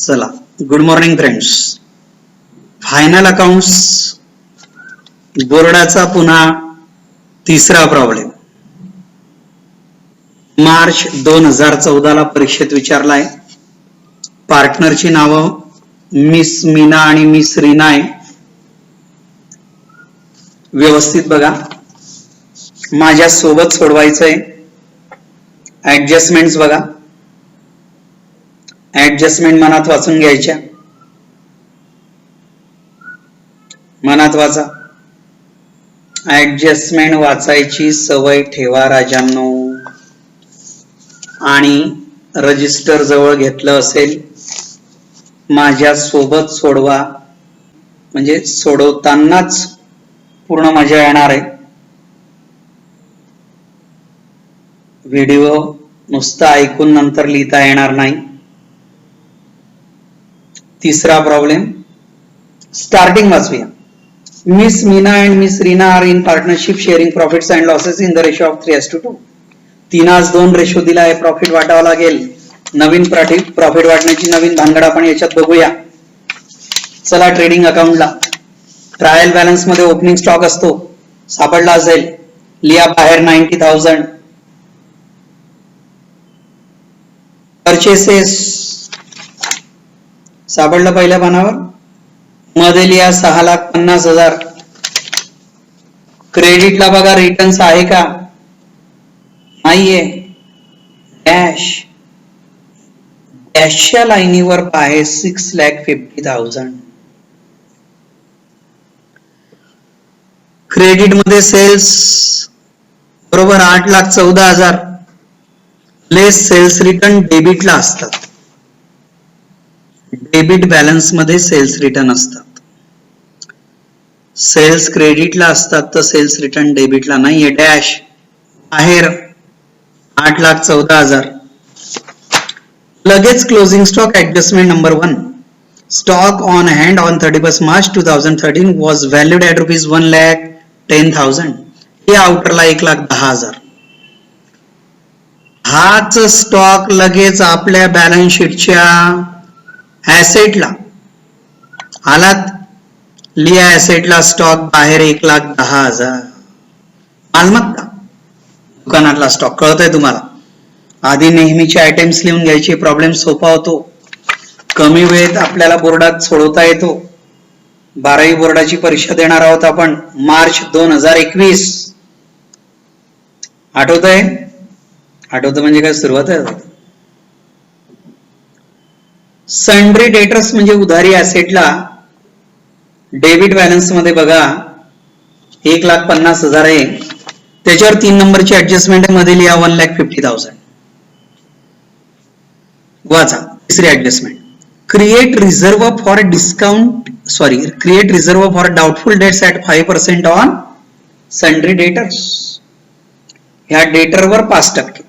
चला, good morning friends. Final accounts बोर्डाचा पुन्हा तिसरा प्रॉब्लेम. मार्च 2014 ला परीक्षेत विचारलाय. पार्टनरची नावं मिस मीना आणि मिस रीना आहे. व्यवस्थित बघा, माझ्या सोबत सोडवायचंय. ऍडजस्टमेंट्स बघा, ऍडजस्टमेंट मनात वाचून घ्यायच्या. मनात वाचा. ऍडजस्टमेंट वाचायची सवय ठेवा राजांनो. आणि रजिस्टर जवळ घेतलं असेल, माझ्या सोबत सोडवा, म्हणजे सोडवतानाच पूर्ण मजा येणार आहे. व्हिडिओ नुसता ऐकून नंतर लिहिता येणार नाही. तिसरा प्रॉब्लेम स्टार्टिंग वाचूया. Miss Meena and miss Reena are in partnership sharing profits and losses in the ratio of 3:2. 3:2 ratio दिला आहे. प्रॉफिट वाटावं लागेल. नवीन प्रॉफिट वाटण्याची नवीन भानगड आपण याच्यात बघूया. चला ट्रेडिंग अकाउंटला. ट्रायल बॅलन्स मध्ये ओपनिंग स्टॉक असतो, सापडला असेल, लिहा बाहेर 90,000. परचेसेस सापडलं पहिल्या पानावर, मध्ये लिहा 6,50,000. क्रेडिटला बघा रिटर्न्स आहे का, नाहीये. डॅश डॅशच्या लाईनीवर आहे 6,50,000. क्रेडिट मध्ये सेल्स बरोबर 8,14,000. लेस सेल्स रिटर्न डेबिटला असतात. डेबिट बॅलन्स मध्ये सेल्स रिटर्न असतात. सेल्स क्रेडिटला असतात तर सेल्स रिटर्न डेबिटला नाहीये. डॅश बाहेर 8,14,000. लगेच closing stock adjustment number 1. Stock on hand on 31 March 2013 was valued at ₹1,10,000. हे आउटरला 1,10,000. हाच स्टॉक लगेच आपल्या बॅलन्स शीटच्या ऍसेटला आलात, लिहा ऍसेटला स्टॉक बाहेर 1,10,000. मालमत्ता दुकानातला स्टॉक. कळतंय तुम्हाला. आधी नेहमीचे आयटेम्स लिहून घ्यायचे, प्रॉब्लेम सोपा होतो. कमी वेळेत आपल्याला बोर्डात सोडवता येतो. 12वी बोर्डाची परीक्षा देणार आहोत आपण मार्च 2021. आठवतंय? आठवतं म्हणजे काय, सुरुवात आहे. सन्ड्री डेटर्स म्हणजे उधारी ऍसेटला. डेबिट बॅलन्स मध्ये बघा 1,50,000 आहे. त्याच्यावर 3 नंबरची ऍडजस्टमेंट मध्ये लिहा 1,50,000. वाचा तिसरी adjustment. Create reserve for create reserve for doubtful debts at 5% on sundry debtors. ह्या डेटरवर 5%.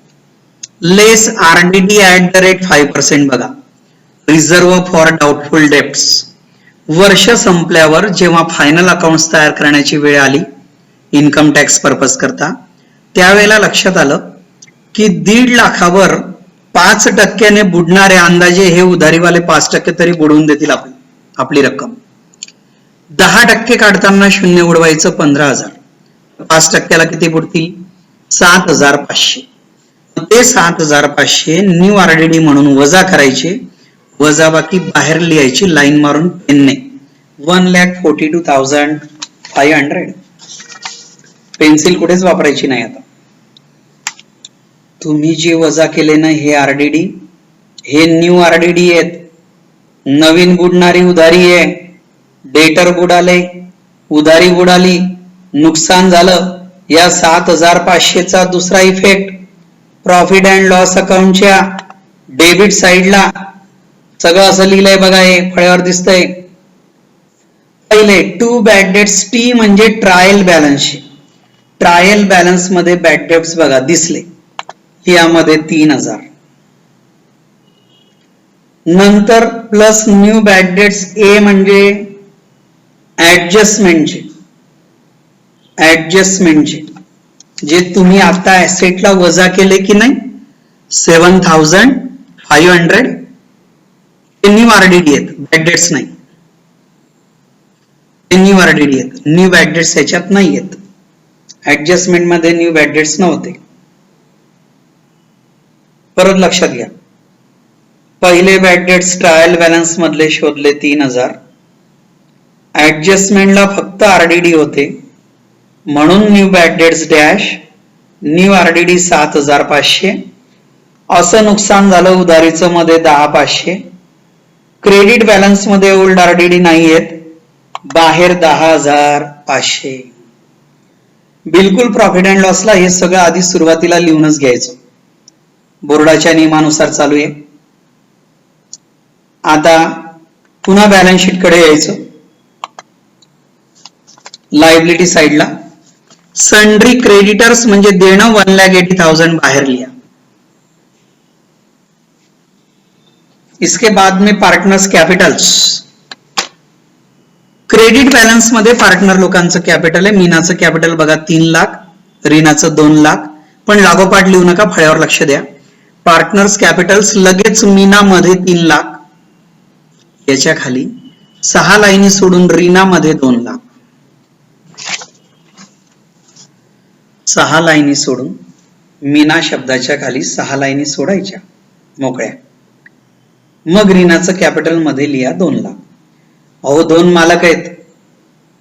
लेस RDD ऍट द रेट 5%. बघा रिझर्व फॉर डाउटफुल डेट्स. वर्ष संपल्यावर जेव्हा फायनल अकाउंट्स तयार करण्याची वेळ आली इन्कम टॅक्स पर्पज करता, त्यावेळेला लक्षात आलं की 1.5 लाखावर 5% बुडणारे अंदाजे हे उधारीवाले 5% तरी बुडवून देतील आपली रक्कम. 10% काढताना शून्य उडवायचं 15,000. 5%ला किती बुडतील? 7,500. ते 7,500 न्यू RDD म्हणून वजा करायचे. वजाबाकी बाहेर लिहायची लाईन मारून पेनने. 1,42,500. पेन्सिल कुठेच वापरायची नाही. आता तुम्ही जे वजा केले ना हे RDD, हे न्यू RDD आहेत. नवीन बुडणारी उधारी आहे. डेटर बुडाले, उधारी बुडाली, नुकसान झालं. या 7,500चा दुसरा इफेक्ट प्रॉफिट अँड लॉस अकाउंटच्या डेबिट साइडला सगळं असं लिहिलंय बघा. हे फळ्यावर दिसतंय. पहिले 2 बॅड डेट्स. T म्हणजे ट्रायल बॅलन्स. ट्रायल बॅलन्स मध्ये बॅड डेट्स बघा दिसले. यामध्ये 3,000. नंतर plus new bad debts. A म्हणजे ऍडजस्टमेंटचे. जे तुम्ही आता ऍसेटला वजा केले की नाही 7,500. ते न्यू आरडीडी आहेत, बॅड डेट्स नाही. ते न्यू आरडीडी आहेत, न्यू बॅड डेट्स ह्याच्यात नाही आहेत. ऍडजस्टमेंट मध्ये न्यू बॅड डेट्स नव्हते. परत लक्षात घ्या, पहिले बॅड डेट्स ट्रायल बॅलन्स मधले शोधले 3000, ऍडजस्टमेंटला फक्त आरडीडी होते म्हणून new bad debts dash, new RDD 7500, असं नुकसान झालं उधारीचं मध्ये 10500. क्रेडिट बॅलन्स मध्ये ओल्ड आरडीडी नाही आहेत, बाहेर 10500. बिलकुल प्रॉफिट अँड लॉसला हे सगळं आधी सुरुवातीला लिहूनच घ्यायचं, बोर्डाच्या नियमानुसार चालू आहे. आता पुन्हा बॅलन्स शीट कडे यायचं. लायबिलिटी साइडला सन्ड्री क्रेडिटर्स म्हणजे देणं 1,80,000 बाहेर लिहा. इसके बाद में पार्टनर्स कॅपिटल्स. क्रेडिट बॅलन्स मध्ये पार्टनर लोकांचं कॅपिटल आहे. मीनाचं कॅपिटल बघा 3 लाख, रीनाचं 2 लाख, पण लागोपाठ लिहू नका, फळ्यावर लक्ष द्या. पार्टनर्स कॅपिटल्स लगेच मीना मध्ये 3 लाख, याच्या खाली 6 लाईनी सोडून रीना मध्ये 2 लाख, 6 लाईनी सोडून मीना शब्दाच्या खाली 6 लाईनी सोडायच्या मोकळ्या. मग रीनाचं कॅपिटल मध्ये लिहा 2 लाख. अहो 2 मालक आहेत,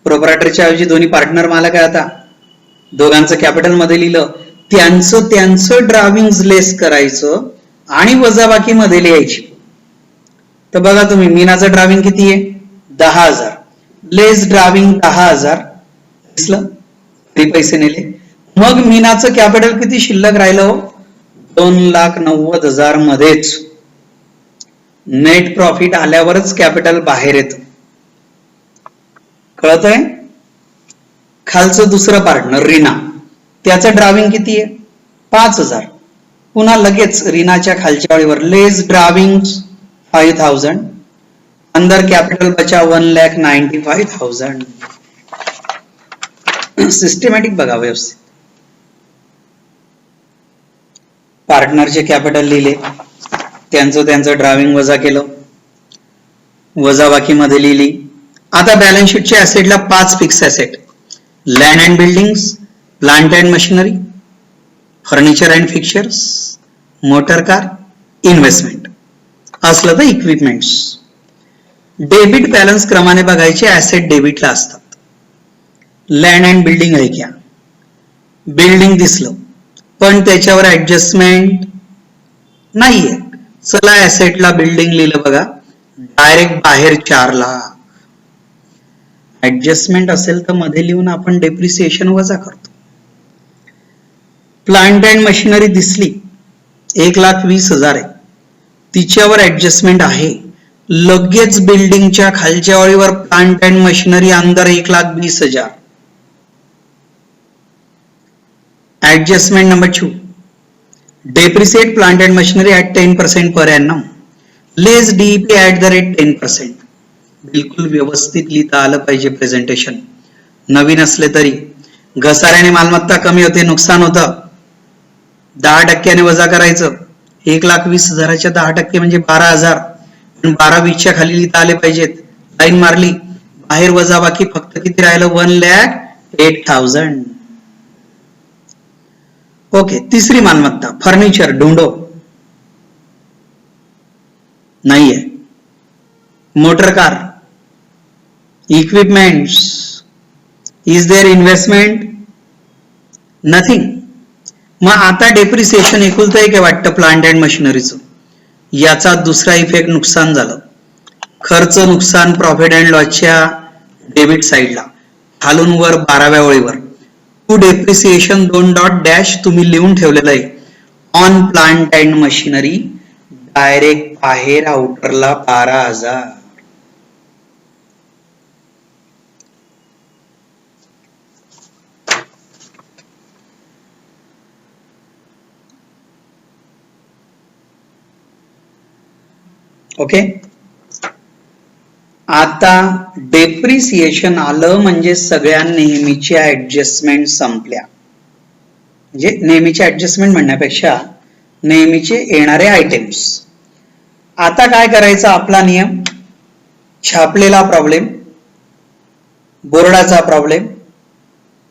प्रोप्रायटरच्या ऐवजी दोन्ही पार्टनर मालक आहे. आता दोघांचं कॅपिटल मध्ये लिहिलं, त्यांचं ड्रायव्हिंग लेस करायचं आणि वजाबाकी मध्ये लिहायची. तर बघा तुम्ही, मीनाचं ड्रायव्हिंग किती आहे? 10,000, लेस ड्रायव्हिंग 10,000, दिसलं? तरी पैसे नेले. मग मीनाचं कॅपिटल किती शिल्लक राहिलं? 2,90,000 मध्येच. नेट प्रॉफिट आल्यावरच कॅपिटल बाहेर येतं, कळतंय? खालचं दुसरं पार्टनर रीना, त्याचं ड्रायव्हिंग किती आहे? 5,000. पुन्हा लगेच रीनाच्या खालच्या ओळीवर लेस ड्रायव्हिंग 5,000, अंदर कॅपिटल बचा 1,95,000. सिस्टमॅटिक बघा व्यवस्थित. पार्टनरचे कॅपिटल लिहिले, त्यांचं ड्रायव्हिंग वजा केलं, वजाबाकी मध्ये लिहिली. आता बॅलन्स शीटच्या ऍसेटला 5 fix asset, land and buildings, plant and machinery, furniture and fixtures, motor car, investment, असलं तर इक्विपमेंट्स. डेबिट बॅलन्स क्रमाने बघायचे, ऍसेट डेबिटला असतात. लँड अँड बिल्डिंग आहे क्या? बिल्डिंग दिसलं पण त्याच्यावर ऍडजस्टमेंट नाहीये. चला ऍसेटला बिल्डिंग लिहिलं बघा, डायरेक्ट बाहेर 4 लाख. ऍडजस्टमेंट असेल तर मध्ये लिहून आपण डेप्रिसिएशन वजा करतो. प्लांट अँड मशिनरी दिसली 1,20,000 आहे, तिच्यावर ऍडजस्टमेंट आहे. लगेच बिल्डिंगच्या खालच्या ओळीवर प्लांट अँड मशिनरी अंदर 1,20,000. Adjustment number 2. Depreciate plant and machinery at 10% per annum. Less DEP at the rate 10%. बिलकुल व्यवस्थित लिहिता आलं पाहिजे प्रेझेंटेशन. नवीन असले तरी घसाऱ्याने मालमत्ता कमी होते, नुकसान होतं, 10% वजा करायचं. 1,20,000च्या 10% म्हणजे 12,000. पण 12,20च्या खाली लिहिता आले पाहिजेत. लाईन मारली, बाहेर वजा बाकी फक्त किती राहिलं? 1,08,000. ओके. तिसरी मालमत्ता फर्निचर, ढूंढो, नाहीये. Motor car, equipments, is there investment? Nothing. मग आता डेप्रिसिएशन एकुलतं एक वाटतं प्लांट अँड मशिनरीचं. याचा दुसरा इफेक्ट नुकसान झालं. खर्च नुकसान प्रॉफिट अँड लॉसच्या डेबिट साइडला खालून वर 12व्या ओळीवर टू डेप्रिसिएशन 2 डॉट डॅश तुम्ही लिहून ठेवलेलं आहे. On plant and machinery direct बाहेर आउटरला 12,000. ओके. आता डेप्रिसिएशन आलं म्हणजे सगळ्या नेहमीच्या ऍडजस्टमेंट संपल्या. म्हणजे नेहमीच्या ऍडजस्टमेंट म्हणण्यापेक्षा नेहमीचे येणारे आयटेम्स. आता काय करायचा आपला नियम, छापलेला प्रॉब्लेम, बोर्डाचा प्रॉब्लेम,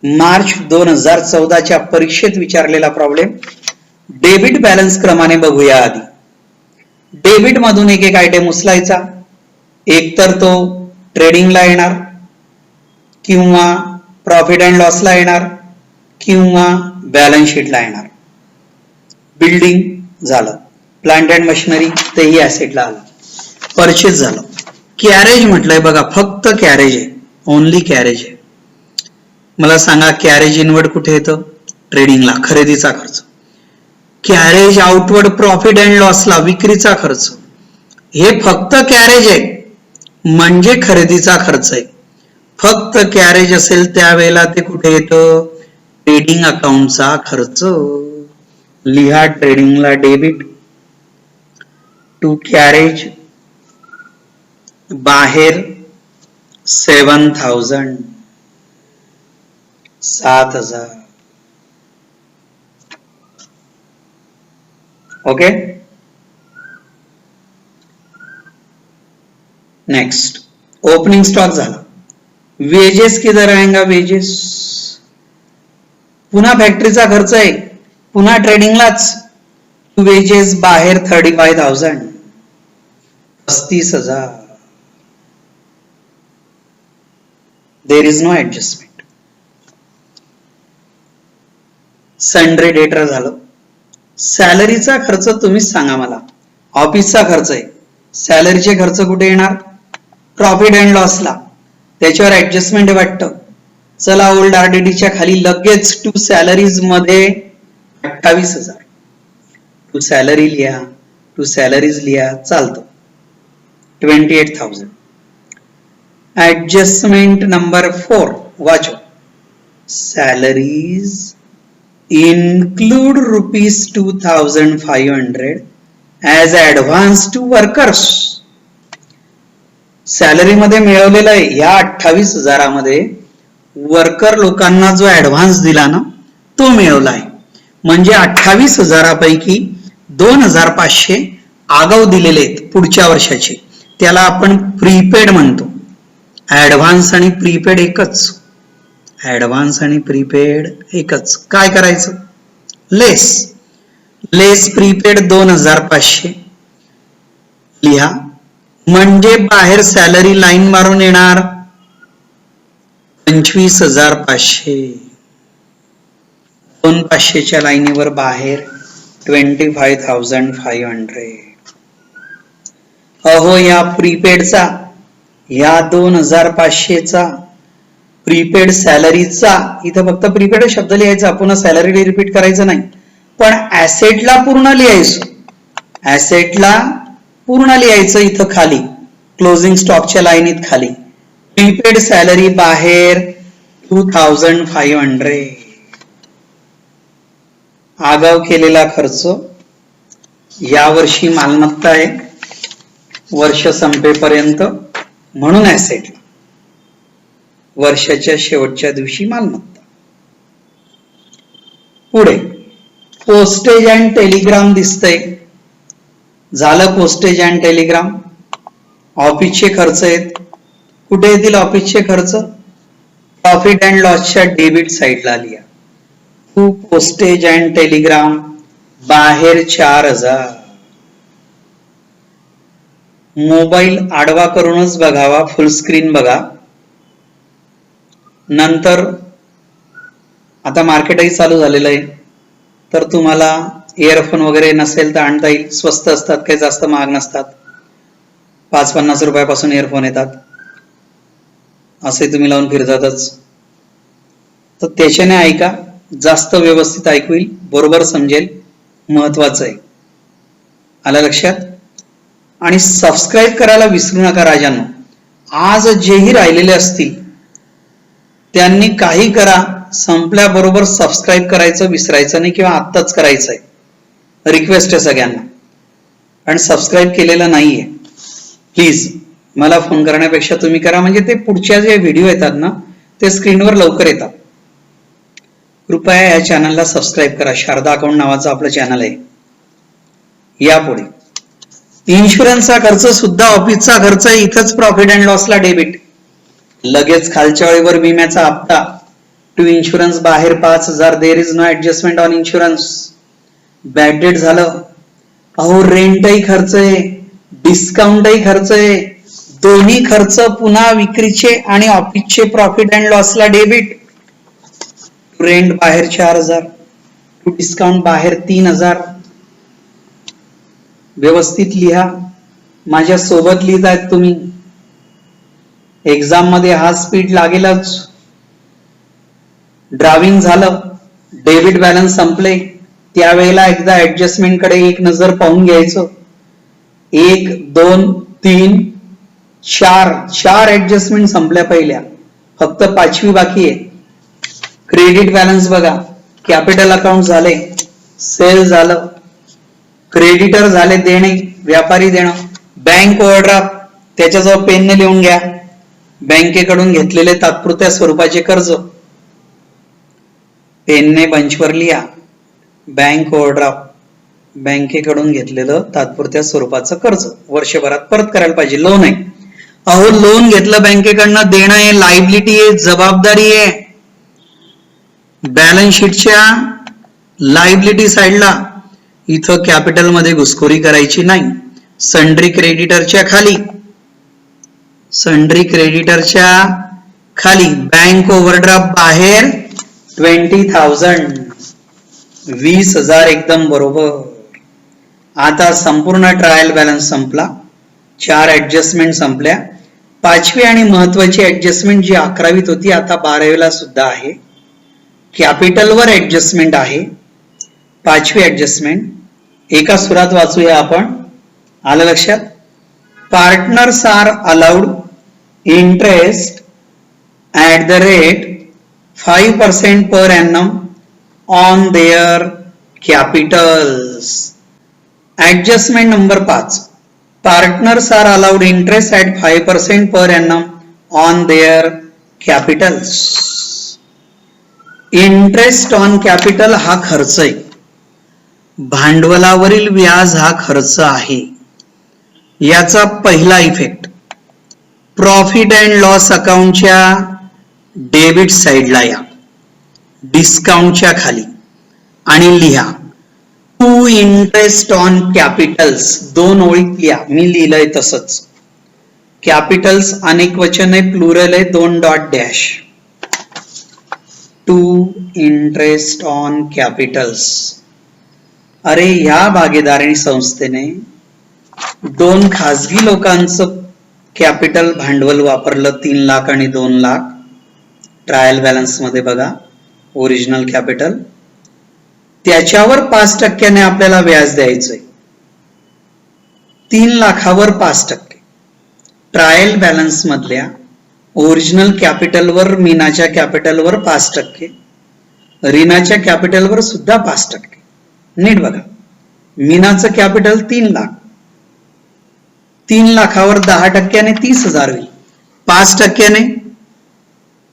मार्च 2014च्या परीक्षेत विचारलेला प्रॉब्लेम, डेबिट बॅलन्स क्रमाने बघूया. आधी डेबिट मधून एक एक आयटम उचलायचा, एक तर तो ट्रेडिंगला येणार किंवा प्रॉफिट अँड लॉसला येणार किंवा बॅलन्स शीटला येणार. बिल्डिंग झालं, प्लांट अँड मशिनरी तेही ऍसेटला आलं, परचेस झालं. कॅरेज म्हटलंय बघा, फक्त कॅरेज आहे, ओनली कॅरेज आहे. मला सांगा कॅरेज इनवर्ड कुठे येतं? ट्रेडिंगला, खरेदीचा खर्च. कॅरेज आउटवर्ड प्रॉफिट अँड लॉसला, विक्रीचा खर्च. हे फक्त कॅरेज आहे म्हणजे खरेदीचा खर्च आहे. फक्त कॅरेज असेल त्यावेळेला ते कुठे येतं? ट्रेडिंग अकाउंटचा खर्च. लिहा ट्रेडिंगला डेबिट टू कॅरेज, बाहेर 7,000, 7,000. ओके. नेक्स्ट ओपनिंग स्टॉक झाला. वेजेस किधर आएगा? वेजेस पुन्हा फॅक्टरीचा खर्च आहे, पुन्हा ट्रेडिंगलाच. वेजेस बाहेर 35,000, 35,000. There is no adjustment. Sundry debtor झालं. सॅलरीचा खर्च तुम्हीच सांगा मला, ऑफिसचा खर्च आहे, सॅलरीचे खर्च कुठे येणार? प्रॉफिट अँड लॉसला. त्याच्यावर ऍडजस्टमेंट वाटतं. चला ओल्ड आरडीडीच्या खाली लगेच टू सॅलरीज मध्ये 28,000. टू सॅलरी लिहा, टू सॅलरीज लिहा, चालतं. 28,000. ऍडजस्टमेंट नंबर 4 वाचो. Salaries include ₹2,500 as advance to workers. Salary मध्ये मिळवलेलं आहे या 28,000 मध्ये वर्कर लोकांना जो ऍडव्हान्स दिला ना तो मिळवला आहे. म्हणजे 28,000 पैकी 2,500 आगाऊ दिलेले आहेत पुढच्या वर्षाचे, त्याला आपण प्रीपेड म्हणतो. ऍडव्हान्स आणि प्रीपेड एकच, ऍडव्हान्स आणि प्रीपेड एकच. काय करायचं? लेस प्रीपेड 2,500 लिहा. म्हणजे बाहेर सॅलरी लाईन मारून येणार 25,500. 2,500च्या लाईनीवर बाहेर 25,500. अहो या प्रीपेडचा, या 2,500चा प्रीपेड सॅलरीचा, इथं फक्त प्रीपेड शब्द लिहायचा, पुन्हा सॅलरी रिपीट करायचं नाही. पण ऍसेटला पूर्ण लिहायचं, ऍसेटला पूर्ण लिहायचं. इथं खाली क्लोजिंग स्टॉकच्या लाईनीत खाली प्रीपेड सॅलरी बाहेर 2,500. आगाऊ केलेला खर्च यावर्षी मालमत्ता आहे वर्ष संपेपर्यंत, म्हणून ऍसेटला. वर्षाच्या शेवटच्या दिवशी मालमत्ता. पुढे पोस्टेज अँड टेलिग्राम दिसतंय. झालं पोस्टेज अँड टेलिग्राम. ऑफिसचे खर्च आहेत. कुठे येतील ऑफिसचे खर्च? प्रॉफिट अँड लॉसच्या डेबिट साईडला लिहा. पोस्टेज अँड टेलिग्राम बाहेर 4,000. मोबाईल आडवा करूनच बघावा, फुल स्क्रीन बघा. नंतर आता मार्केटही चालू झालेलं आहे, तर तुम्हाला इयरफोन वगैरे नसेल तर आणता येईल. स्वस्त असतात, काही जास्त महाग नसतात. 5-50 रुपयापासून इयरफोन येतात, असे तुम्ही लावून फिरतातच. तर त्याच्याने ऐका, जास्त व्यवस्थित ऐकू येईल, बरोबर समजेल, महत्वाचं आहे. आलं लक्षात? आणि सबस्क्राईब करायला विसरू नका राजांनो. आज जेही राहिलेले असतील त्यांनी काही करा, संपल्याबरोबर सबस्क्राईब करायचं विसरायचं नाही, किंवा आत्ताच करायचं आहे. रिक्वेस्ट आहे सगळ्यांना. आणि सबस्क्राईब केलेलं नाहीये प्लीज मला फोन करण्यापेक्षा तुम्ही करा, म्हणजे ते पुढच्या जे व्हिडिओ येतात ना ते स्क्रीनवर लवकर येतात. कृपया या चॅनलला सबस्क्राईब करा. शारदा अकाउंट नावाचं आपलं चॅनल आहे. यापुढे इन्शुरन्सचा खर्च सुद्धा ऑफिसचा खर्च, इथंच प्रॉफिट अँड लॉसला डेबिट. लगेच खालच्या वेळेवर विम्याचा हप्ता टू इन्शुरन्स बाहेर 5,000. There is no adjustment on insurance. Bad debt झालं. अहो रेंटही खर्च आहे, डिस्काउंटही खर्च आहे, दोन्ही खर्च पुन्हा विक्रीचे आणि ऑफिसचे प्रॉफिट अँड लॉसला डेबिट. रेंट बाहेर 4,000, टू डिस्काउंट बाहेर 3,000. व्यवस्थित लिहा, माझ्या सोबत लिहित आहेत तुम्ही. एक्झाम मध्ये हा स्पीड लागेलच. ड्रायव्हिंग झालं, डेबिट बॅलन्स संपले, त्यावेळेला एकदा ऍडजस्टमेंट कडे एक नजर पाहून घ्यायचं. 1, 2, 3, 4 ऍडजस्टमेंट संपल्या पहिल्या, फक्त 5वी बाकी आहे. क्रेडिट बॅलन्स बघा, कॅपिटल अकाउंट झाले, सेल झालं, क्रेडिटर झाले देणे, व्यापारी देणं, बँक ओव्हरड्राफ्ट त्याच्याजवळ पेनने लिहून घ्या. बँकेकडून घेतलेले तात्पुरत्या स्वरूपाचे कर्ज पेनने बंचवर लिहा. बँक ओव्हरड्राफ्ट, बँकेकडून घेतलेलं तात्पुरत्या स्वरूपाचं कर्ज वर्षभरात परत करायला पाहिजे. लोन आहे, अहो लोन घेतलं बँकेकडनं, देणं आहे, लायबिलिटी आहे, जबाबदारी आहे. बॅलन्स शीटच्या लायबिलिटी साइडला इथं कॅपिटल मध्ये घुसखोरी करायची नाही. सन्ड्री क्रेडिटरच्या खाली, सन्ड्री क्रेडिटरच्या खाली बँक ओव्हरड्राफ्ट बाहेर 20,000, 20,000 एकदम बरोबर. आता संपूर्ण ट्रायल बॅलन्स संपला, 4 ऍडजस्टमेंट संपल्या. 5वी आणि महत्वाची ऍडजस्टमेंट जी 11वीत होती आता 12वीला सुद्धा आहे. कॅपिटलवर ऍडजस्टमेंट आहे. 5वी ऍडजस्टमेंट एका सुरात वाचूया आपण. आलं लक्षात? Partners are allowed interest at the rate 5% per annum on their capitals. Adjustment number 5. Partners are allowed interest at 5% per annum on their capitals. Interest on capital हा खर्च आहे, भांडवलावरील व्याज हा खर्च आहे. याचा पहिला इफेक्ट प्रॉफिट अँड लॉस अकाउंटच्या डेबिट साइडला या, डिस्काउंटच्या खाली, आणि लिहा टू इंटरेस्ट ऑन कॅपिटल्स. 2 ओळीत लिहा, मी लिहिलंय तसंच. कॅपिटल्स अनेक वचन आहे, प्लुरल आहे, 2 dot dash. To interest on capitals. अरे या भागीदारी संस्थेने 2 खाजगी लोकांचं कॅपिटल भांडवल वापरलं, 3 लाख आणि 2 लाख. ट्रायल बॅलन्स मध्ये बघा, ओरिजिनल कॅपिटल, त्याच्यावर 5% आपल्याला व्याज द्यायचंय. 3 लाखावर 5%. ट्रायल बॅलन्स मधल्या ओरिजिनल कॅपिटलवर, मीनाच्या कॅपिटलवर 5%, रीनाच्या कॅपिटलवर सुद्धा 5%. नीट बघा, मीनाचं कॅपिटल 3 लाख, 3 लाखावर 10% 30,000 होईल, 5%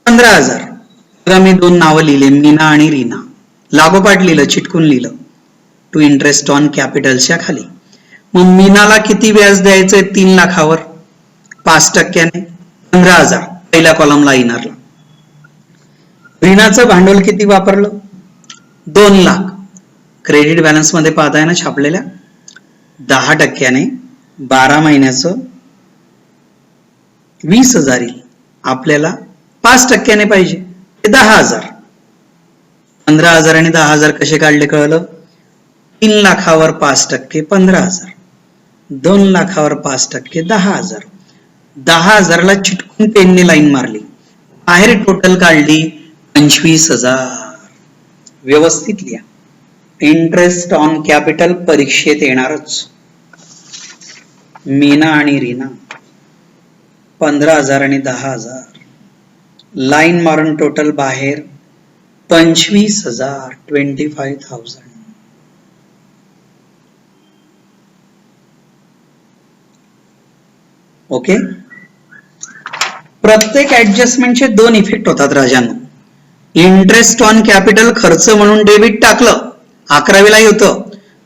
15,000. बघा मी 2 नावं लिहिले, मीना आणि रीना, लागोपाठ लिहिलं, चिटकून लिहिलं. टू इंटरेस्ट ऑन कॅपिटलच्या खाली. मग मीनाला किती व्याज द्यायचंय 3 लाखावर? 5% 15,000 पहिल्या कॉलमला येणार. रीनाचं भांडवल किती वापरलं? 2 लाख. क्रेडिट बॅलन्स मध्ये पाहताय ना छापलेल्या, 10% 12 महिन्याचं 20,000 येईल. आपल्याला 5% पाहिजे, 10,000. 15,000 आणि 10,000 कसे काढले कळलं? 3 लाखावर 5% 15,000, 2 लाखावर 5% 10,000. 10,000ला चिटकून पेनने लाईन मारली, बाहेर टोटल काढली 25,000. व्यवस्थित लिहा. इंटरेस्ट ऑन कॅपिटल परीक्षेत येणारच. मीना आणि रीना 15,000 आणि 10,000, लाईन मारून टोटल बाहेर 25,000, 25,000. ओके. प्रत्येक ऍडजस्टमेंटचे 2 इफेक्ट होतात राजांनो. इंटरेस्ट ऑन कॅपिटल खर्च म्हणून डेबिट टाकलं, 11वीलाही होतं,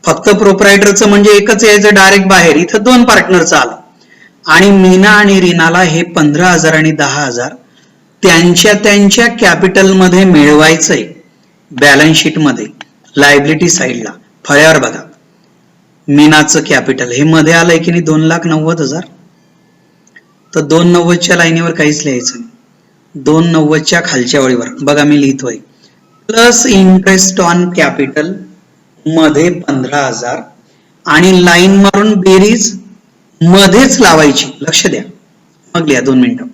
फक्त प्रोप्रायटरचं म्हणजे एकच यायचं डायरेक्ट बाहेर, इथं दोन पार्टनरचं आलं आणि मीना आणि रीनाला हे 15,000 आणि 10,000 त्यांच्या कॅपिटल मध्ये मिळवायचंय बॅलन्स शीट मध्ये लायबिलिटी साइडला. फळ्यावर बघा मीनाचं कॅपिटल हे मध्ये आलंय की नाही 2,90,000. तर 290च्या लाईनीवर काहीच लिहायचं नाही, 290च्या खालच्या ओळीवर बघा मी लिहितोय प्लस इंटरेस्ट ऑन कॅपिटल मध्ये 15,000 आणि लाईन मारून बेरीज मध्येच लावायची. लक्ष द्या, मग लिहा 2 मिनिटं.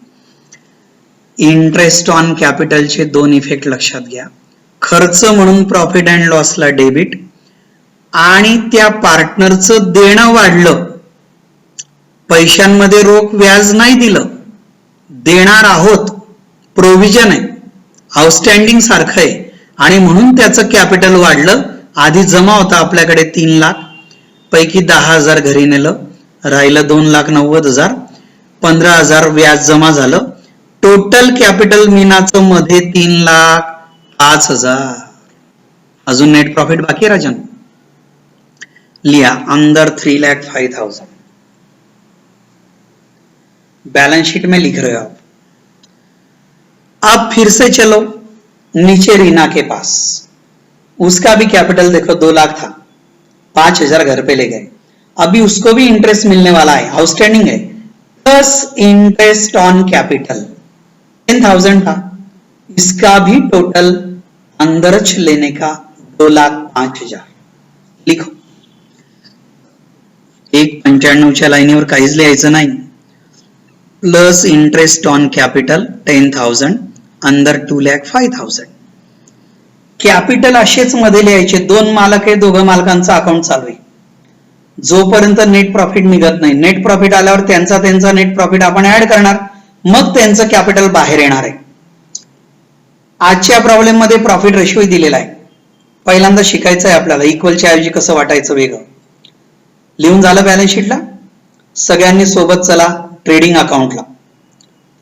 इंटरेस्ट ऑन कॅपिटलचे 2 इफेक्ट लक्षात घ्या. खर्च म्हणून प्रॉफिट अँड लॉसला डेबिट आणि त्या पार्टनरचं देणं वाढलं, पैशांमध्ये रोख व्याज नाही दिलं, देणार आहोत, प्रोव्हिजन आहे, आउटस्टँडिंग सारखं आहे आणि म्हणून त्याचं कॅपिटल वाढलं. आधी जमा होता आपल्याकडे 3 लाख पैकी 10,000 घरी नेलं, राहिलं 2,90,000, 15,000 व्याज जमा झालं. टोटल कॅपिटल मीनाचं मध्ये 3,05,000. अजून नेट प्रॉफिट बाकी राजन लिया अंदर 3,05,000. बैलेंस शीट में लिख रहे हो आप. अब फिर से चलो नीचे रीना के पास, उसका भी कैपिटल देखो 2 लाख था, 5,000 घर पे ले गए. अभी उसको भी इंटरेस्ट मिलने वाला है, आउटस्टैंडिंग है, प्लस इंटरेस्ट ऑन कैपिटल 10,000 था, इसका भी टोटल अंदरच लेने का 2,05,000. लिखो 195च्या लाईनीवर काहीच लिहायचं नाही. प्लस इंटरेस्ट ऑन कॅपिटल 10,000 अंदर 2,05,000. कॅपिटल असेच मध्ये लिहायचे. 2 मालक आहे, दोघं मालकांचं अकाउंट चालू आहे. जोपर्यंत नेट प्रॉफिट निघत नाही, नेट प्रॉफिट आल्यावर त्यांचा नेट प्रॉफिट आपण ऍड करणार, मग त्यांचं कॅपिटल बाहेर येणार आहे. आजच्या प्रॉब्लेम मध्ये प्रॉफिट रेशो दिलेला आहे. पहिल्यांदा शिकायचं आहे आपल्याला इक्वलच्या ऐवजी कसं वाटायचं वेगळं. लिहून झालं बॅलन्स शीटला? सगळ्यांनी सोबत चला ट्रेडिंग अकाउंटला.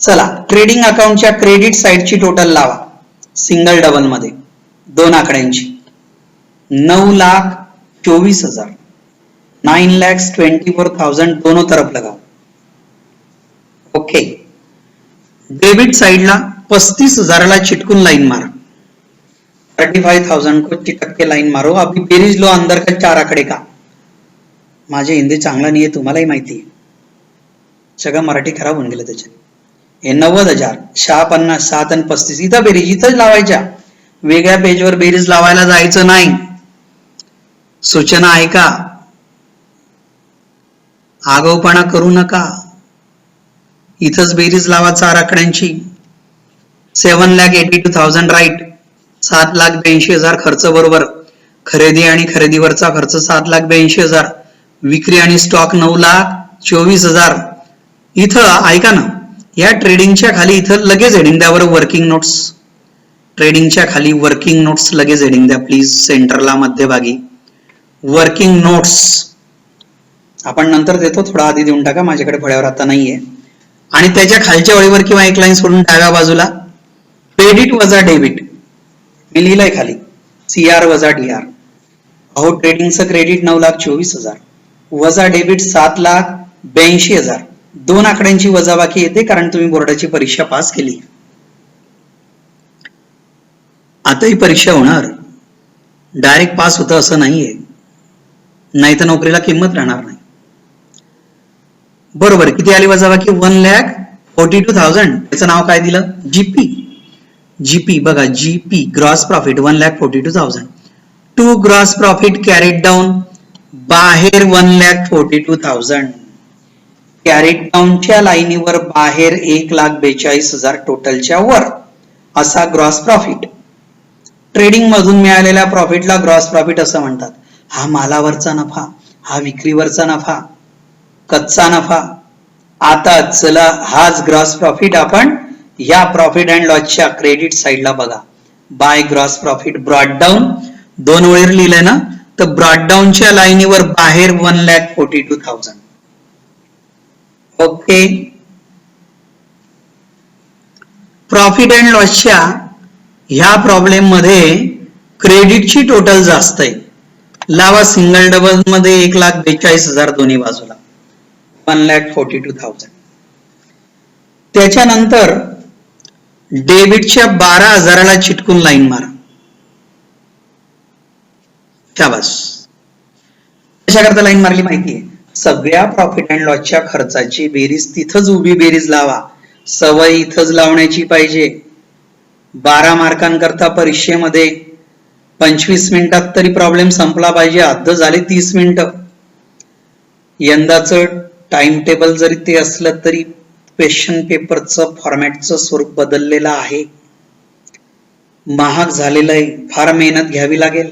चला ट्रेडिंग अकाउंटच्या क्रेडिट साइडची टोटल लावा सिंगल डबल मध्ये 2 आकड्यांची. 9,24,000, 9,24,000 दोनों तरफ लगाओ. ओके. डेबिट साइडला 35,000 ला चिटकून लाइन मारा. 35,000 को चिटक के लाइन मारो. अभी बेरीज लो अंदर का 4 आकडे का. माझे हिंदी चांगला नाहीये, तुम्हालाही माहिती आहे. सगळं मराठी खराब होऊन गेलं त्याच्यात. हे 90,000, 650, 7 आणि 35 इथं बेरीज इथंच लावायच्या. वेगळ्या पेजवर बेरीज लावायला जायचं नाही. सूचना आहे का? आगाऊपणा करू नका. इथंच बेरीज लावा 4 आकड्यांची. 7,82,000 राईट, 7,82,000 खर्च बरोबर. खरेदी आणि खरेदीवरचा खर्च 7,82,000. विक्री आणि स्टॉक 9,24,000. इथं ऐका ना, या ट्रेडिंगच्या खाली इथं लगेच हेडिंग द्या बरं, वर्किंग नोट्स. ट्रेडिंगच्या खाली वर्किंग नोट्स लगेच हेडिंग द्या प्लीज, सेंटरला मध्यभागी वर्किंग नोट्स. आपण नंतर देतो, थोडा आधी देऊन टाका, माझ्याकडे फळ्यावर आता नाहीये. आणि त्याच्या खालच्या ओळीवर किंवा एक लाईन सोडून डाव्या बाजूला क्रेडिट वजा डेबिट मी लिहिलंय खाली, CR वजा DR. अहो ट्रेडिंगचं क्रेडिट 9,24,000 वजा डेबिट 7,82,000. 2 आकड्यांची वजाबाकी येते कारण तुम्ही बोर्डाची परीक्षा पास केली. आता ही परीक्षा होणार, डायरेक्ट पास होतं असं नाहीये, नाही तर नोकरीला किंमत राहणार नाही. बरोबर. किती आली वजाबाकी? 1,42,000. त्याचं नाव काय दिलं? जीपी. बघा GP gross profit 1,42,000. To gross profit carried down, बाहेर 1,42,000. कॅरीड डाऊनच्या लाईनीवर बाहेर 1,42,000 टोटलच्या वर असा ग्रॉस प्रॉफिट. ट्रेडिंग मधून मिळालेल्या प्रॉफिटला ग्रॉस प्रॉफिट असं म्हणतात. हा मालावरचा नफा, हा विक्रीवरचा नफा, कच्चा नफा. आता चला हाच ग्रॉस प्रॉफिट आपण या प्रॉफिट अँड लॉसच्या क्रेडिट साइडला बघा. By gross profit brought down 2 ओळीवर लिहिलंय ना, तर ब्रॉड डाऊनच्या लाईनीवर बाहेर 1,42,000. ओके. प्रॉफिट अँड लॉसच्या ह्या प्रॉब्लेम मध्ये क्रेडिटची टोटल जास्त आहे लावा सिंगल डबल मध्ये 1,42,000 दोन्ही बाजूला 1,42,000. त्याच्यानंतर डेबिटच्या 12,000ला चिटकून लाईन मारा. शाबास. कशा करता लाईन मारली माहितीये? सगळ्या प्रॉफिट अँड लॉसच्या खर्चाची बेरीज तिथंच उभी बेरीज लावा. सवय इथंच लावण्याची पाहिजे. 12 मार्कांकरता परीक्षेमध्ये 25 मिनिटात तरी प्रॉब्लेम संपला पाहिजे. हद्द झाले 30 मिनिटं. यंदाचं टाइम टेबल जरी ते असलं तरी क्वेश्चन पेपरचं फॉर्मॅटचं स्वरूप बदललेलं आहे. महाग झालेलं आहे. फार मेहनत घ्यावी लागेल.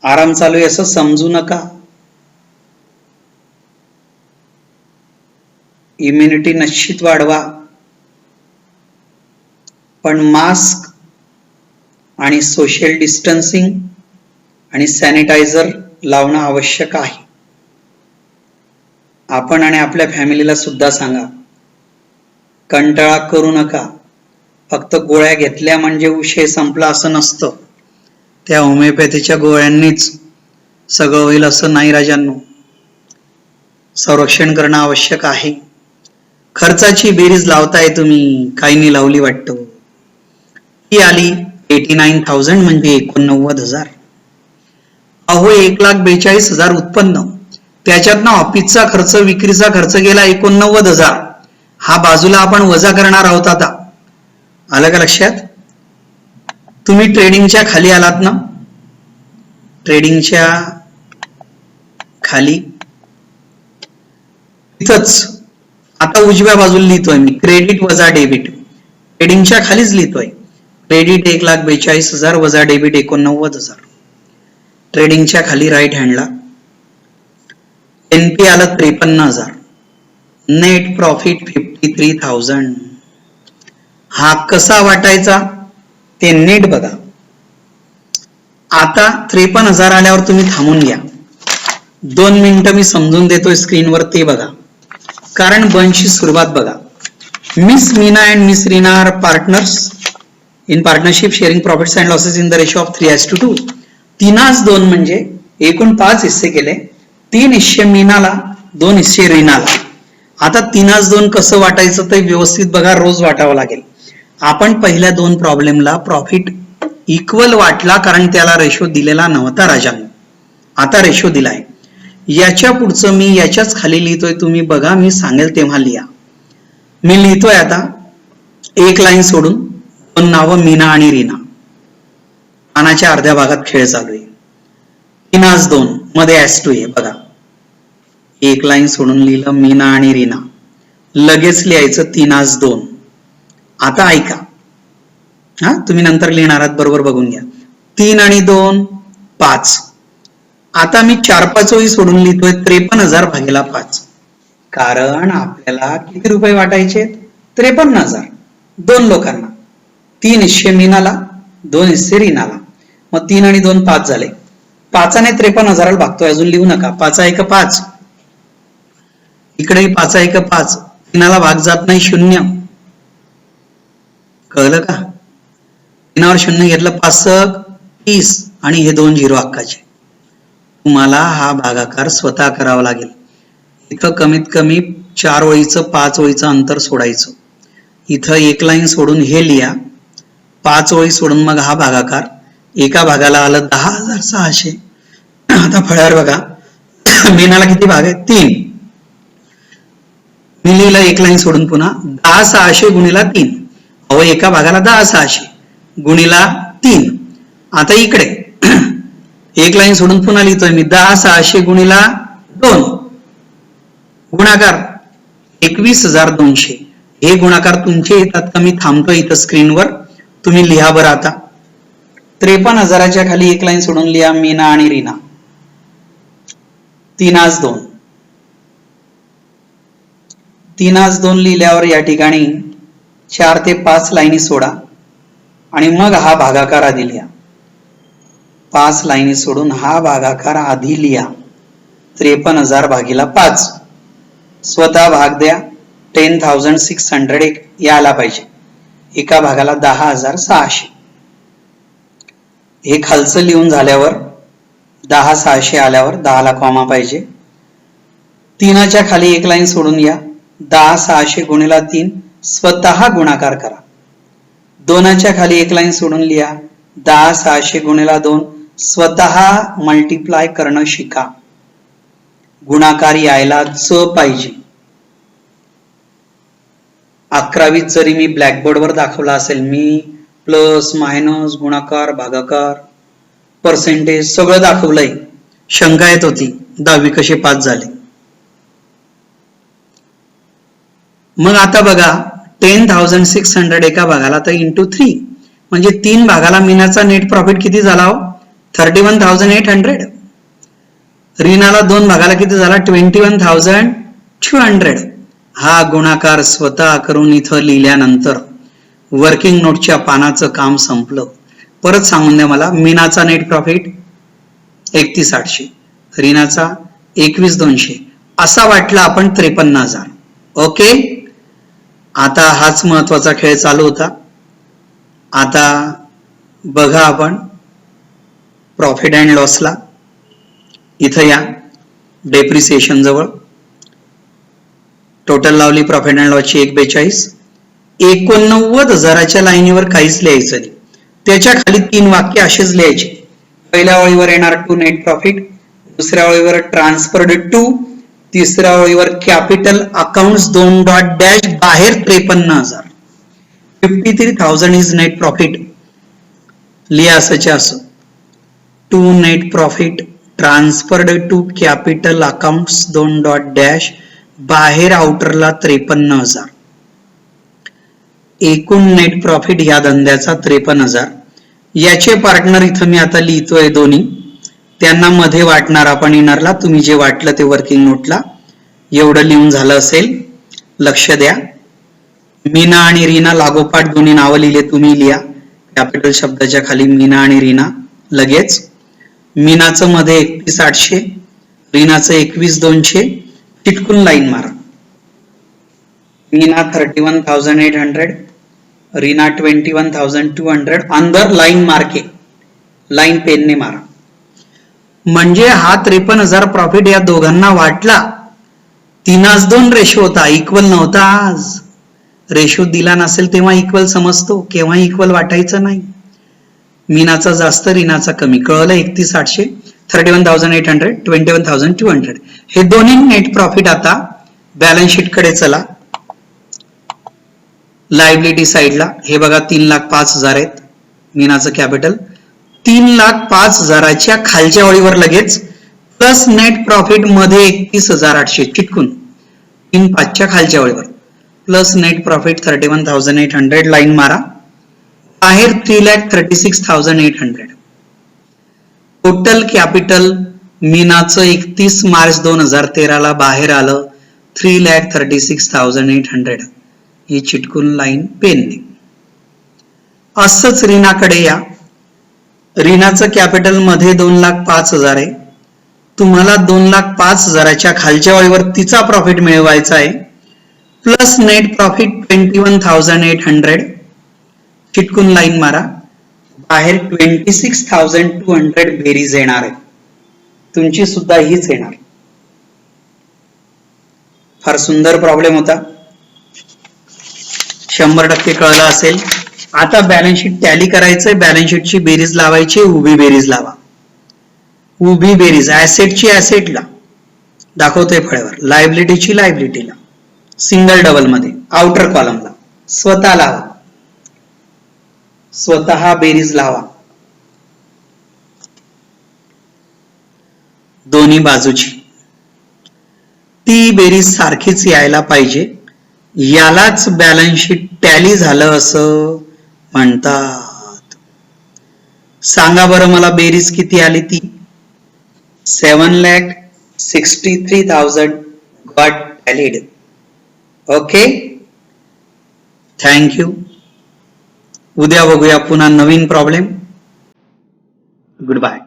आराम चालू आहे असं समजू नका. इम्युनिटी निश्चित वाढवा, पण मास्क आणि सोशल डिस्टन्सिंग आणि सॅनिटायझर लावणं आवश्यक आहे. आपण आणि आपल्या फॅमिलीला सुद्धा सांगा, कंटाळा करू नका. फक्त गोळ्या घेतल्या म्हणजे विषय संपला असं नसतं. त्या होमिओपॅथीच्या गोळ्यांनीच सगळं होईल असं नाही राजांनो. संरक्षण करणं आवश्यक आहे. खर्चाची बेरीज लावताय तुम्ही, काही नाही लावली वाटतं. ही आली 89,000 म्हणजे 89,000. अहो 1,42,000 उत्पन्न, त्याच्यातनं ऑफिसचा खर्च विक्रीचा खर्च गेला 89,000. हा बाजूला आपण वजा करणार आहोत. आता आलं का लक्षात? तुम्ही ट्रेडिंगच्या खाली आलात ना, ट्रेडिंगच्या खाली इथंच आता उजव्या बाजूला लिहितोय मी क्रेडिट वजा डेबिट. ट्रेडिंगच्या खालीच लिहितोय क्रेडिट 1,42,000 वजा डेबिट 89,000. ट्रेडिंगच्या खाली राईट हँडला एनपी आलं 53,000, नेट प्रॉफिट 53,000. हा कसा वाटायचा ते नीट बघा. आता 53,000 आल्यावर तुम्ही थांबून घ्या. 2 मिनिटं मी समजून देतोय स्क्रीनवर, ते बघा. कारण बंचची सुरुवात बघा. Miss Meena and miss Reena are partners in partnership sharing profits and losses in the ratio of 3:2. 3:2 म्हणजे एकूण 5 हिस्से केले. 3 हिस्से मीनाला, 2 हिस्से रीनाला. आता 3:2 कसं वाटायचं ते व्यवस्थित बघा. रोज वाटावं लागेल. आपण पहिल्या 2 प्रॉब्लेमला प्रॉफिट इक्वल वाटला कारण त्याला रेशो दिलेला नव्हता राजांनो. आता रेशो दिलाय. याच्या पुढचं मी याच्याच खाली लिहितोय. तुम्ही बघा, मी सांगेल तेव्हा लिहा. मी लिहितोय आता एक लाईन सोडून 2 नावं मीना आणि रीना. पानाच्या अर्ध्या भागात खेळ चालू आहे. 3:2 मध्ये S2 आहे बघा. एक लाईन सोडून लिहिलं मीना आणि रीना. लगेच लिहायचं 3:2. आता ऐका, हा तुम्ही नंतर लिहिणार आहात, बरोबर बघून घ्या. 3 आणि 2 5. आता मी 4-5 ओळी सोडून लिहितोय 53,000 भागिला 5. कारण आपल्याला किती रुपये वाटायचे? 53,000 2 लोकांना. 3 हिस्से मीनाला, 2 हिस्से रीनाला. मग 3 आणि 2 5 झाले. 5ने 53,000 भागतोय. अजून लिहू नका. 5 5. इकडेही 5 5. रीनाला भाग जात नाही, 0. कळलं का? 3वर 0 घेतलं, 5 30 आणि हे 2 0 हक्काचे. तुम्हाला हा भागाकार स्वतः करावा लागेल. इथं कमीत कमी 4 ओळीचं 5 ओळीचं अंतर सोडायचं. इथं एक लाईन सोडून हे लिहा. 5 ओळी सोडून मग हा भागाकार. एका भागाला आलं 10,600. आता फळ्यावर बघा, मीनाला किती भाग आहे? 3. मी लिहिलं एक लाईन सोडून पुन्हा 10,600 गुणिला 3. अहो एका भागाला 10,600 गुणिला 3. आता इकडे एक लाईन सोडून पुन्हा लिहितोय मी 10,600 गुणिला 2. गुणाकार 21,200. हे गुणाकार तुमचे येतात का? मी थांबतोय इथं स्क्रीनवर, तुम्ही लिहा बरं. आता 53,000च्या खाली एक लाईन सोडून लिहा मीना आणि रीना. 3:2. 3:2 लिहिल्यावर या ठिकाणी 4 ते 5 लाईनी सोडा आणि मग हा भागाकार आधी लिहा. 5 लाईनी सोडून हा भागाकार आधी लिहा. 53,000 भागिला 5. स्वतः भाग द्या. 10,600 यायला पाहिजे. एका भागाला 10,600. हे खालचं लिहून झाल्यावर 10,600 आल्यावर 10 ला कॉमा पाहिजे. 3च्या खाली एक लाईन सोडून या. 10,600 गुणिला 3 स्वतः गुणाकार करा. 2च्या खाली एक लाईन सोडून लिहा. 10,600 गुणिला 2 स्वतः मल्टिप्लाय करणं शिका. गुणाकार यायलाच पाहिजे. 11वीत जरी मी ब्लॅकबोर्डवर दाखवला असेल, मी प्लस मायनस गुणाकार भागाकार पर्सेंटेज सगळं दाखवलंय. शंका येत होती 10वी कसे पास झाले. मग आता बघा 10,600 एका भागाला तर इंटू 3 म्हणजे 3 भागाला मीनाचा नेट प्रॉफिट किती झाला हो? 31,800. रीनाला 2 भागाला किती झाला? 21,200. हा गुणाकार स्वतः करून इथं लिहिल्यानंतर वर्किंग नोटच्या पानाचं काम संपलं. परत सांगून द्या मला, मीनाचा नेट प्रॉफिट 31,800, रीनाचा 21,200 असा वाटला आपण 53,000. ओके. आता हाच महत्वाचा खेळ चालू होता. आता बघा आपण प्रॉफिट अँड लॉसला. इथं या डेप्रिसिएशन जवळ टोटल लावली प्रॉफिट अँड लॉसची 142. 89,000च्या लाईनीवर काहीच लिहायचं नाही. त्याच्या खाली 3 वाक्य असेच लिहायचे. पहिल्या ओळीवर येणार टू नेट प्रॉफिट, दुसऱ्या ओळीवर ट्रान्सफर्ड टू, तिसऱ्या ओळीवर कॅपिटल अकाउंट्स 2 डॉट डॅश बाहेर 53,000. 53,000 इज नेट प्रॉफिट. लिहा असंच असं. To net profit transferred to capital accounts 2 dot dash बाहेर आउटरला 53,000. एकूण नेट प्रॉफिट या धंद्याचा 53,000. याचे पार्टनर इथं मी आता लिहितोय दोन्ही, त्यांना मध्ये वाटणार आपण इनरला. तुम्ही जे वाटलं ते वर्किंग नोटला एवढं लिहून झालं असेल. लक्ष द्या. मीना आणि रीना लागोपाठ दोन्ही नावं लिहिले, तुम्ही लिहा. कॅपिटल शब्दाच्या खाली मीना आणि रीना लगेच. मीनाचं मध्ये 31,800, रीनाचं 21,200. चिटकून लाईन मारा. मीना 31,800, रीना 21,200. अंदर लाईन मार्के, लाईन पेनने मारा. म्हणजे हा 53,000 प्रॉफिट या दोघांना वाटला. 3:2 रेशो होता, इक्वल नव्हता. आज रेशो दिला नसेल तेव्हा इक्वल समजतो, केव्हा इक्वल वाटायचं नाही. मीनाचा जास्त, रीनाचा कमी. कळलं? 31,800, 31,800, 21,200 हे दोन्ही नेट प्रॉफिट. आता बॅलन्स शीट कडे चला. लायबिलिटी साइडला हे बघा 3,05,000 आहेत मीनाचं कॅपिटल. 3,05,000च्या खालच्या ओळीवर लगेच प्लस नेट प्रॉफिट मध्ये 31,800 चिटकून 3,5च्या खालच्या ओळीवर प्लस नेट प्रॉफिट 31,800 लाईन मारा. बाहेर 3,36,800. टोटल कॅपिटल मीनाचं 31 मार्च 2013 बाहेर आलं 3,36,800. ही चिटकून लाईन पेनने. असंच रीनाकडे या. रीनाचं कॅपिटल मध्ये 2,05,000 आहे. तुम्हाला 2,05,000च्या खालच्या ओळीवर तिचा प्रॉफिट मिळवायचा आहे. Plus net profit 21,800. चिटकून लाईन मारा. बाहेर 26,200 बेरीज येणार आहे. तुमची सुद्धा हीच येणार. फार सुंदर प्रॉब्लेम होता. 100% कळलं असेल. आता बॅलन्स शीट टॅली करायचंय. बॅलन्स शीटची बेरीज लावायची. उभी बेरीज लावा. उभी बेरीज ऍसेटची ऍसेटला दाखवतोय फळ्यावर, लायबिलिटीची लायबिलिटीला, सिंगल डबल मध्ये आउटर कॉलमला. स्वतः लावा. स्वतः बेरीज लावा. दोन्ही बाजूची ती बेरीज सारखीच यायला पाहिजे. यालाच बॅलन्स शीट टॅली झालं असं म्हणतात. सांगा बरं मला बेरीज किती आली ती? 7,63,000 गॉट टॅलीड. Okay, thank you. उद्या बघूया पुन्हा नवीन प्रॉब्लेम. Good bye.